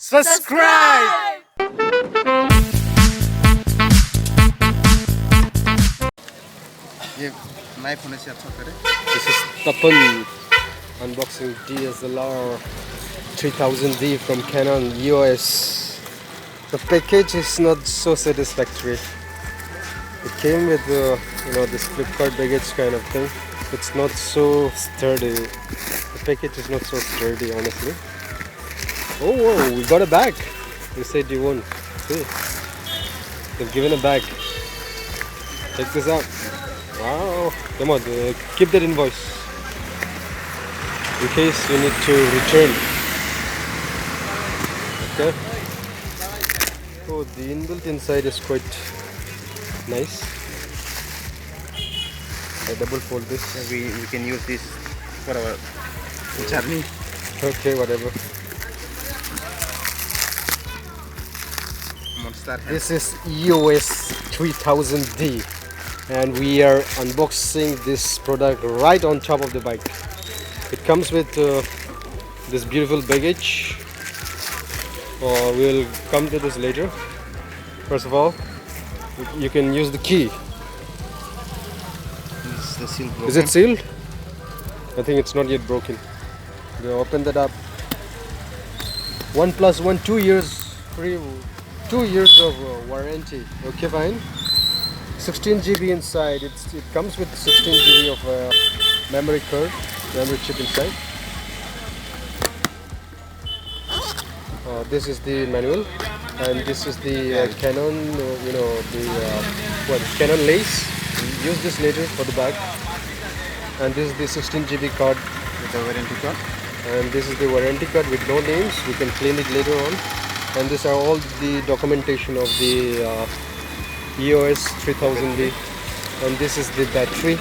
Subscribe! ये नए phone से अच्छा करे. This is Tapan unboxing DSLR 3000D from Canon EOS. The package is not so satisfactory. It came with this Flipkart baggage kind of thing. It's not so sturdy. The package is not so sturdy, honestly. Oh, whoa, we got a bag. You said you won't. See, they've given a bag. Check this out. Wow, come on, keep that invoice in case you need to return. Okay. Oh, the inbuilt inside is quite nice. I double fold this. We can use this for our journey. Okay, whatever. Monster. This is EOS 3000D. And we are unboxing this product right on top of the bike. It comes with this beautiful baggage. We'll come to this later. First of all, you can use the key. Is the seal broken? Is it sealed? I think it's not yet broken. You open that up. 1 + 1, 2 years free, 2 years of warranty. Okay, fine. 16 GB inside. It comes with 16 GB of memory chip inside. This is the manual, and this is the Canon, Canon lace. We'll use this later for the bag. And this is the 16 GB card. With the warranty card. And this is the warranty card with no names. We can claim it later on. And these are all the documentation of the EOS 3000D, and this is the battery.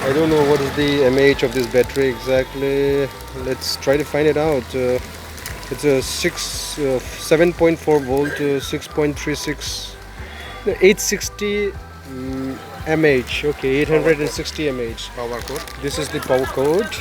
I don't know what is the mAh of this battery exactly. Let's try to find it out. It's a 7.4 volt, 6.36, 860 mAh. Okay, 860 mAh. Power code. This is the power code.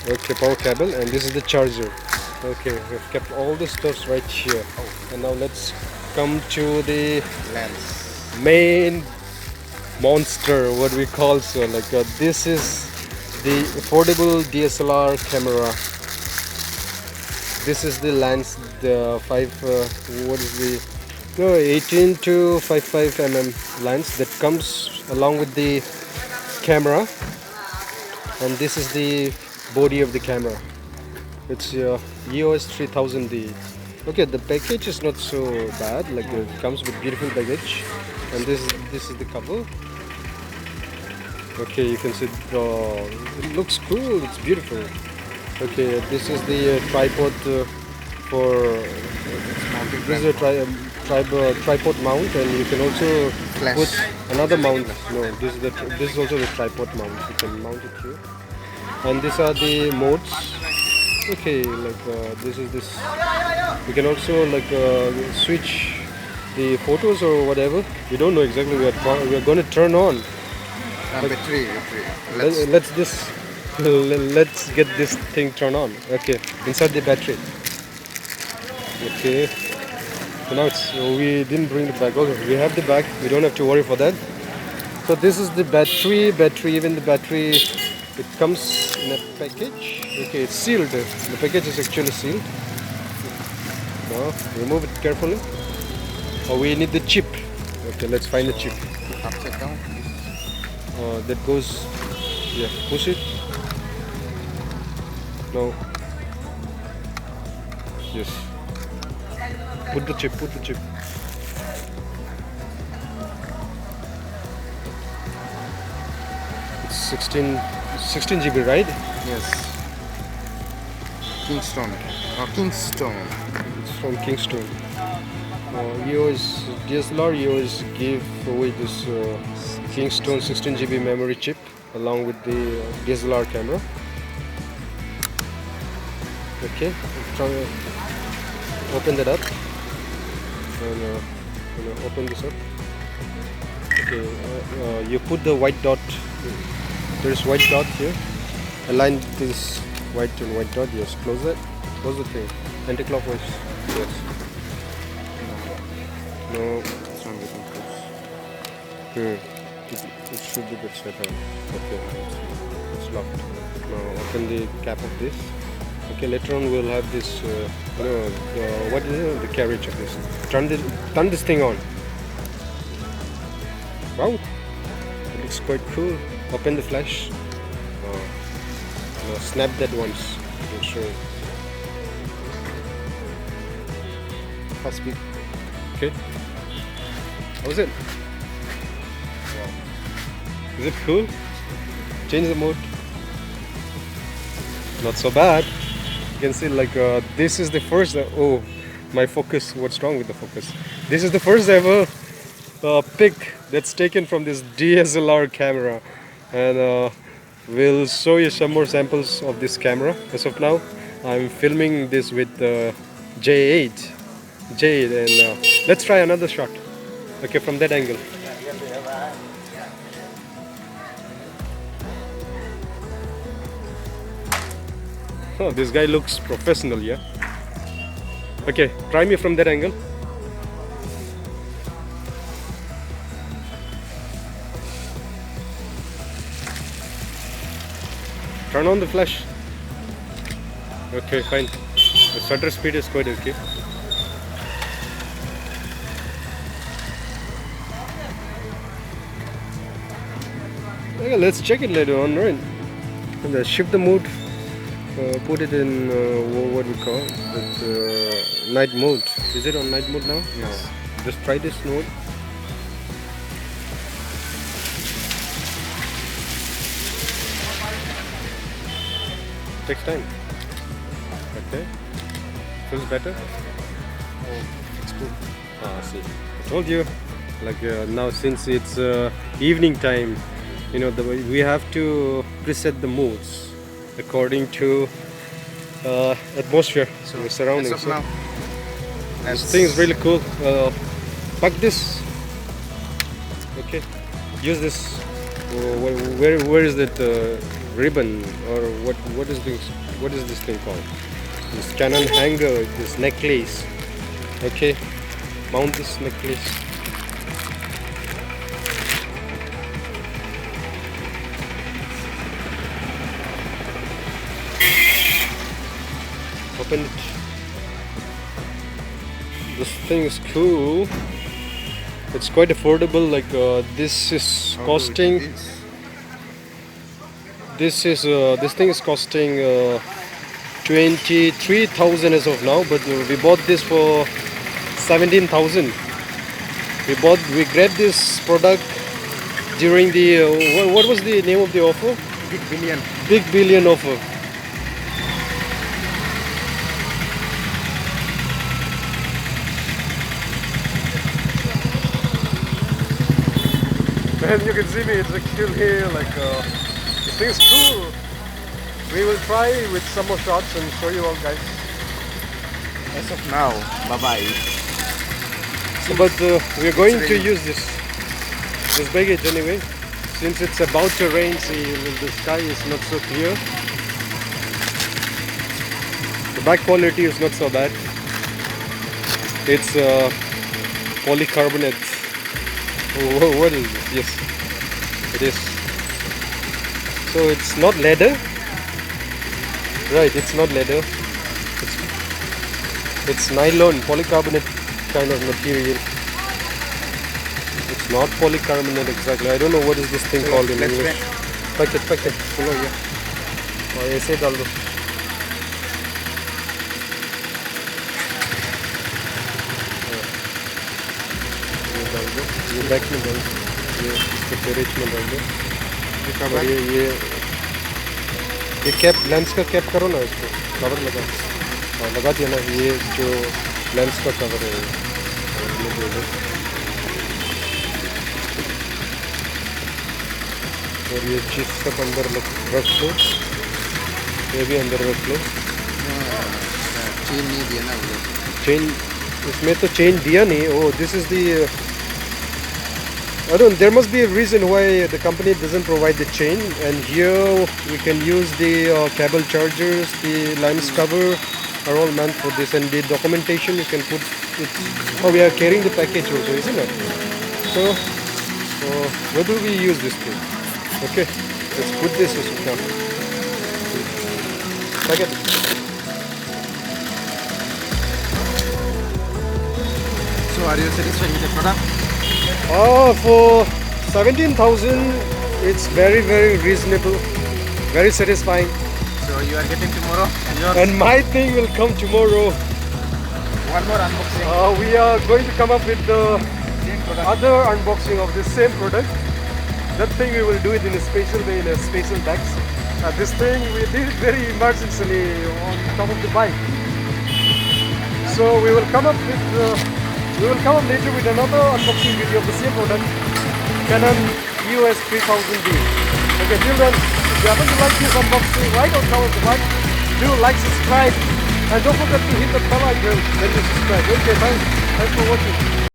Okay, power cable, and this is the charger. Okay, we've kept all the stuffs right here. And now let's come to the Lens. main monster, what we call so. This is the affordable DSLR camera. This is the lens, the 18 to 55 mm lens that comes along with the camera, and this is the body of the camera. It's EOS 3000D. Okay, the package is not so bad. It comes with beautiful baggage, and this is the cover. Okay, you can see it looks cool. It's beautiful. Okay, this is the tripod this is a tripod mount, and you can also put another mount. No, this is also the tripod mount. You can mount it here, and these are the modes. Okay, this is this. We can also switch the photos or whatever. We don't know exactly. We are going to turn on. Battery. Let's get this thing turned on. Okay, inside the battery. Okay. So now we didn't bring the bag. Okay, we have the bag. We don't have to worry for that. So this is the battery. Even the battery, it comes in a package. Okay, it's sealed. The package is actually sealed. Now remove it carefully. We need the chip. Okay, let's find the chip. Upside down. That goes. Yeah, push it. No. Yes. Put the chip. It's 16 GB, right? Yes. Kingston. It's from Kingston. EOS DSLR EOS gave away this Kingston 16 GB memory chip along with the DSLR camera. Okay, open that up and open this up. Okay, you put the white dot. There is white dot here. Align this white and white dot. Yes, close it. Close the thing. Anti-clockwise. Yes. No. It's not getting close. It should be the setup. Okay. It's locked. Now open the cap of this. Okay. Later on we'll have this. What is it? The carriage of this. Turn this thing on. Wow. It looks quite cool. Open the flash. No, snap that once. Make sure. Fast speed. Okay. How's it? Wow. Is it cool? Change the mode. Not so bad. You can see like this is the first. Oh, my focus. What's wrong with the focus? This is the first ever pic that's taken from this DSLR camera, and we'll show you some more samples of this camera. As of now, I'm filming this with J8, and let's try another shot. Okay, from that angle. Oh, this guy looks professional, yeah. Okay, try me from that angle. Turn on the flash. Okay, fine. The shutter speed is quite okay. Okay, let's check it later on, right? And then shift the mode. Put it in what we call it, night mode. Is it on night mode now? Yes. No. Just try this mode. Takes time. Okay. Feels better. Oh, it's cool. See. I told you. Like now, since it's evening time, we have to preset the modes according to atmosphere, so the surroundings. As of now, this thing is really cool. Plug this. Okay. Use this. Where is that ribbon, or what is this thing called? This Canon hanger, this necklace. Okay. Mount this necklace. Open it. This thing is cool. It's quite affordable. Like this is costing. This thing is costing 23,000 as of now, but we bought this for 17,000. We grabbed this product during the what was the name of the offer? Big Billion offer. And you can see me, it's still here, like this thing is cool. We will try with some more shots and show you all, guys. as of now, bye-bye. So, but we're going to use this baggage anyway, since it's about to rain. See, the sky is not so clear. The back quality is not so bad. It's polycarbonate. What is it? Yes, it is. So it's not leather, right? It's not leather. It's nylon, polycarbonate kind of material. It's not polycarbonate exactly. I don't know what is this thing called in English. Packet. Follow here. और ऐसे डाल दो. ये डाल दो. ये back में डाल दो. ये इसके पेरेज में डाल दो. और ये कैप, लेंस का कैप करो ना इसको. कवर लगा. हाँ लगा दिया ना. ये जो लेंस का कवर है ये दे दो. और ये चीज सब अंदर रख लो. ये भी अंदर रख लो. चेन नहीं दिया ना वो. चेन इसमें तो चेन दिया नहीं. Oh, this is the I don't. There must be a reason why the company doesn't provide the chain. And here we can use the cable chargers, the lens cover, are all meant for this, and the documentation you can put it. Oh, we are carrying the package also, isn't it? So, where do we use this thing? Okay, let's put this as we come. Packet. So are you satisfied with the product? Oh, for 17,000, it's very, very reasonable, very satisfying. So you are getting tomorrow? Yours? And my thing will come tomorrow. One more unboxing. We are going to come up with the Same product. other unboxing of the same product. That thing we will do it in a special way, in a special bags. This thing we did it very emergently on top of the bike. So we will come up later with another unboxing video of the same product, Canon EOS 3000D. Okay, till then, if you happen to like this unboxing, right on top of the bike, do like, subscribe, and don't forget to hit the bell icon when you subscribe. Okay, bye. Thanks for watching.